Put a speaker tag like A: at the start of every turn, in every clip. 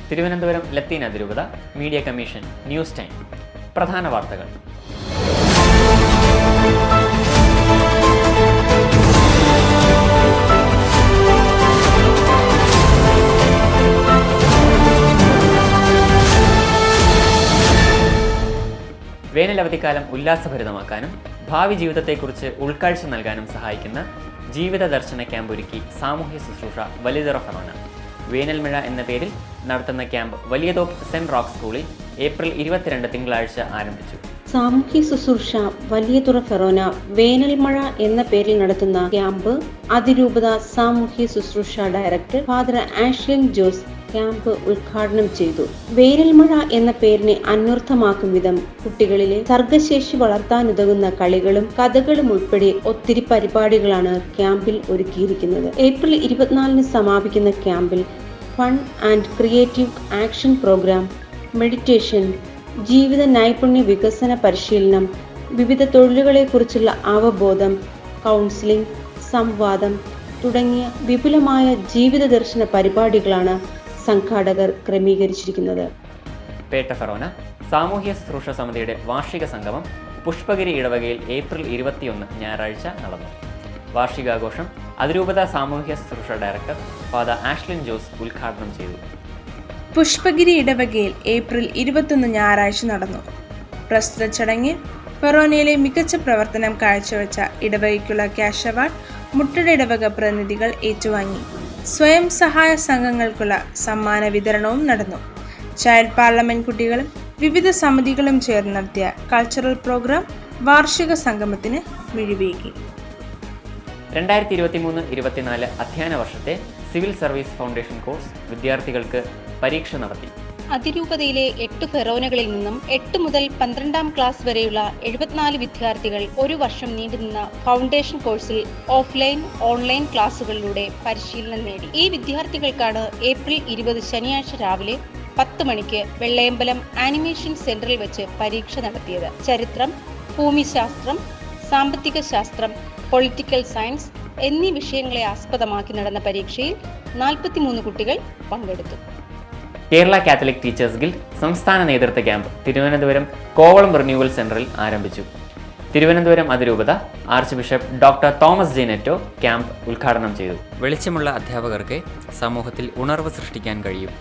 A: തിരുവനന്തപുരം ലത്തീൻ അതിരൂപത, media commission, news time. പ്രധാന വാർത്തകൾ. വേനലവധിക്കാലം ഉല്ലാസഭരിതമാക്കാനും ഭാവി ജീവിതത്തെക്കുറിച്ച് ഉൾക്കാഴ്ച നൽകാനും സഹായിക്കുന്ന ജീവിത ദർശന ക്യാമ്പ് ഒരുക്കി സാമൂഹ്യ ശുശ്രൂഷ വലിയതുറ ഫെറോന. വേനൽമഴ എന്ന പേരിൽ നടത്തുന്ന ക്യാമ്പ് വലിയതോപ്പ് സെന്റ് റോക്ക് സ്കൂളിൽ ഏപ്രിൽ 22 തിങ്കളാഴ്ച ആരംഭിച്ചു.
B: സാമൂഹ്യ ശുശ്രൂഷ വലിയതുറ ഫെറോന വേനൽമഴ എന്ന പേരിൽ നടത്തുന്ന ക്യാമ്പ് അതിരൂപത സാമൂഹ്യ ശുശ്രൂഷ director father Ashlin Jose camp ഉദ്ഘാടനം ചെയ്തു. വേനൽമഴ എന്ന പേരിനെ അന്വർത്ഥമാക്കും വിധം കുട്ടികളിലെ സർഗശേഷി വളർത്താനുതകുന്ന കളികളും കഥകളും ഉൾപ്പെടെ ഒത്തിരി പരിപാടികളാണ് ക്യാമ്പിൽ ഒരുക്കിയിരിക്കുന്നത്. ഏപ്രിൽ 24 സമാപിക്കുന്ന ക്യാമ്പിൽ fun and creative action programme, meditation, ജീവിത നൈപുണ്യ വികസന പരിശീലനം, വിവിധ തൊഴിലുകളെക്കുറിച്ചുള്ള അവബോധം, കൗൺസിലിംഗ്, സംവാദം തുടങ്ങിയ വിപുലമായ ജീവിത ദർശന പരിപാടികളാണ് സംഘാടകർ ക്രമീകരിച്ചിരിക്കുന്നത്.
A: പേട്ട ഫെറോന സാമൂഹ്യ ശുശ്രൂഷ സമിതിയുടെ വാർഷിക സംഗമം പുഷ്പഗിരി ഇടവകയിൽ ഏപ്രിൽ 21 ഞായറാഴ്ച നടന്നു. വാർഷികാഘോഷം അതിരൂപത സാമൂഹ്യ ശുശ്രൂഷ ഡയറക്ടർ ഫാദർ ആഷ്ലിൻ ജോസ് ഉദ്ഘാടനം ചെയ്തു.
C: പുഷ്പഗിരി ഇടവകയിൽ ഏപ്രിൽ 21 ഞായറാഴ്ച നടന്നു. പ്രസ്തുത ചടങ്ങിൽ ഫെറോനയിലെ മികച്ച പ്രവർത്തനം കാഴ്ചവെച്ച ഇടവകയ്ക്കുള്ള ക്യാഷ് അവാർഡ് മുട്ടട ഇടവക പ്രതിനിധികൾ ഏറ്റുവാങ്ങി. സ്വയം സഹായ സംഘങ്ങൾക്കുള്ള സമ്മാന വിതരണവും നടന്നു. ചൈൽഡ് പാർലമെന്റ് കുട്ടികളും വിവിധ സമിതികളും ചേർന്ന് നടത്തിയ കൾച്ചറൽ പ്രോഗ്രാം വാർഷിക സംഗമത്തിന് മിഴിവേകി.
A: 2023-24 അധ്യയന വർഷത്തെ സിവിൽ സർവീസ് ഫൗണ്ടേഷൻ കോഴ്സ് വിദ്യാർത്ഥികൾക്ക് പരീക്ഷ നടത്തി.
D: അതിരൂപതയിലെ 8 ഫെറോനകളിൽ നിന്നും 8 മുതൽ 12ാം ക്ലാസ് വരെയുള്ള 74 വിദ്യാർത്ഥികൾ ഒരു വർഷം നീണ്ടുനിന്ന ഫൗണ്ടേഷൻ കോഴ്സിൽ ഓഫ്ലൈൻ, ഓൺലൈൻ ക്ലാസുകളിലൂടെ പരിശീലനം നേടി. ഈ വിദ്യാർത്ഥികൾക്കാണ് ഏപ്രിൽ 20 ശനിയാഴ്ച രാവിലെ 10 മണിക്ക് വെള്ളയമ്പലം ആനിമേഷൻ സെന്ററിൽ വെച്ച് പരീക്ഷ നടത്തിയത്. ചരിത്രം, ഭൂമിശാസ്ത്രം, സാമ്പത്തിക ശാസ്ത്രം, പൊളിറ്റിക്കൽ സയൻസ് എന്നീ വിഷയങ്ങളെ ആസ്പദമാക്കി നടന്ന പരീക്ഷയിൽ 43 കുട്ടികൾ പങ്കെടുത്തു.
A: കേരള കാത്തലിക് ടീച്ചേഴ്സ് ഗിൽഡ് സംസ്ഥാന നേതൃത്വ ക്യാമ്പ് തിരുവനന്തപുരം കോവളം റിന്യൂവൽ സെന്ററിൽ ആരംഭിച്ചു. തിരുവനന്തപുരം അതിരൂപത archbishop doctor Thomas J Netto camp ഉദ്ഘാടനം ചെയ്തു. വെളിച്ചമുള്ള അധ്യാപകർക്ക് സമൂഹത്തിൽ ഉണർവ് സൃഷ്ടിക്കാൻ കഴിയും.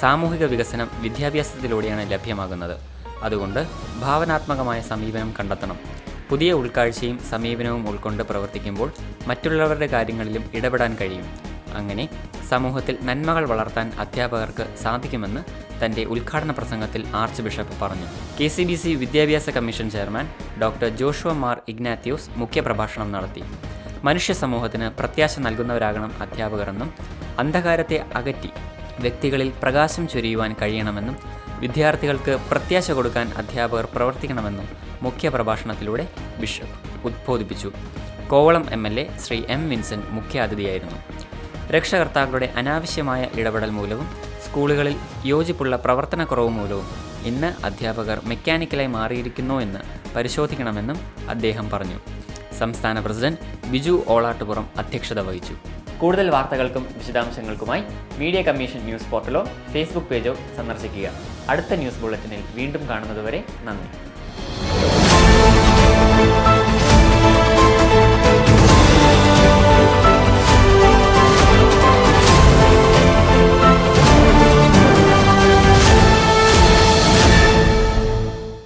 A: സാമൂഹിക വികസനം വിദ്യാഭ്യാസത്തിലൂടെയാണ് ലഭ്യമാകുന്നത്. അതുകൊണ്ട് ഭാവനാത്മകമായ സമീപനം കണ്ടെത്തണം. പുതിയ ഉൾക്കാഴ്ചയും സമീപനവും ഉൾക്കൊണ്ട് പ്രവർത്തിക്കുമ്പോൾ മറ്റുള്ളവരുടെ കാര്യങ്ങളിലും ഇടപെടാൻ കഴിയും. അങ്ങനെ സമൂഹത്തിൽ നന്മകൾ വളർത്താൻ അധ്യാപകർക്ക് സാധിക്കുമെന്ന് തൻ്റെ ഉദ്ഘാടന പ്രസംഗത്തിൽ ആർച്ച് ബിഷപ്പ് പറഞ്ഞു. KCBC വിദ്യാഭ്യാസ commission chairman doctor Joshua Mar Ignatios മുഖ്യപ്രഭാഷണം നടത്തി. മനുഷ്യ സമൂഹത്തിന് പ്രത്യാശ നൽകുന്നവരാകണം അധ്യാപകരെന്നും അന്ധകാരത്തെ അകറ്റി വ്യക്തികളിൽ പ്രകാശം ചൊരിയുവാൻ കഴിയണമെന്നും വിദ്യാർത്ഥികൾക്ക് പ്രത്യാശ കൊടുക്കാൻ അധ്യാപകർ പ്രവർത്തിക്കണമെന്നും മുഖ്യപ്രഭാഷണത്തിലൂടെ ബിഷപ്പ് ഉദ്ബോധിപ്പിച്ചു. Kovalam MLA Shri M. വിൻസെന്റ് മുഖ്യാതിഥിയായിരുന്നു. രക്ഷകർത്താക്കളുടെ അനാവശ്യമായ ഇടപെടൽ മൂലവും സ്കൂളുകളിൽ യോജിപ്പുള്ള പ്രവർത്തനക്കുറവ് മൂലവും ഇന്ന് അധ്യാപകർ മെക്കാനിക്കലായി മാറിയിരിക്കുന്നു എന്ന് പരിശോധിക്കണമെന്നും അദ്ദേഹം പറഞ്ഞു. സംസ്ഥാന പ്രസിഡന്റ് ബിജു ഓളാട്ടുപുറം അധ്യക്ഷത വഹിച്ചു. കൂടുതൽ വാർത്തകൾക്കും വിശദാംശങ്ങൾക്കുമായി മീഡിയ കമ്മീഷൻ ന്യൂസ് പോർട്ടലോ ഫേസ്ബുക്ക് പേജോ സന്ദർശിക്കുക. അടുത്ത ന്യൂസ് ബുള്ളറ്റിനിൽ വീണ്ടും കാണുന്നതുവരെ നന്ദി.